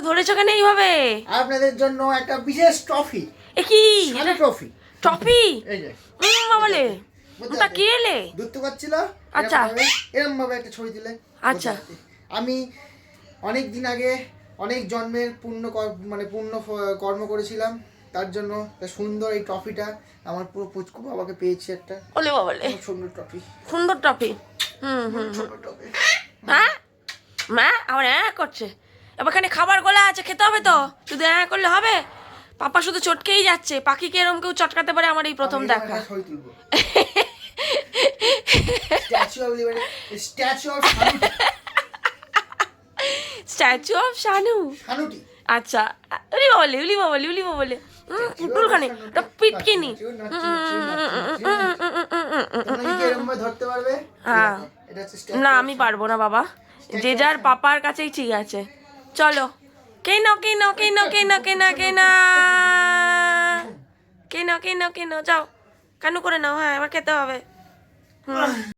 ধরেছো কেন এইভাবে? আপনাদের জন্য একটা বিশেষ ট্রফি। এ কি এটা ট্রফি? ট্রফি? এই যে বাবালে, ওটা কি এলে? দুধ তো পাচ্ছিল। আচ্ছা। এরকম ভাবে একটা ছবি দিলে। আচ্ছা। আমি অনেক দিন আগে অনেক জন্মের মানে পূর্ণ কর্ম করেছিলাম, তার জন্য সুন্দর এই ট্রফিটা আমার পুরো পুচকু বাবাকে পেয়েছি একটা। ওলে বাবালে, সুন্দর ট্রফি। সুন্দর ট্রফি। হ্যাঁ মা আমার করছে। এবার এখানে খাবার গোলা আছে, খেতে হবে তো, শুধু করলে হবে? পাপা শুধু চটকেই যাচ্ছে। পাখিকে এরকম কেউ চটকাতে পারে আমার এই প্রথম দেখা। Statue of Shanu. আচ্ছা, উলি বাবলে পুটুলখানে পিটকিনি। ধরতে পারবে? হ্যাঁ, না আমি পারবো না বাবা, যে যার পাপার কাছেই ঠিক আছে। চলো, কে নাও যাও, কেন করে নাও। হ্যাঁ, এবার খেতে হবে।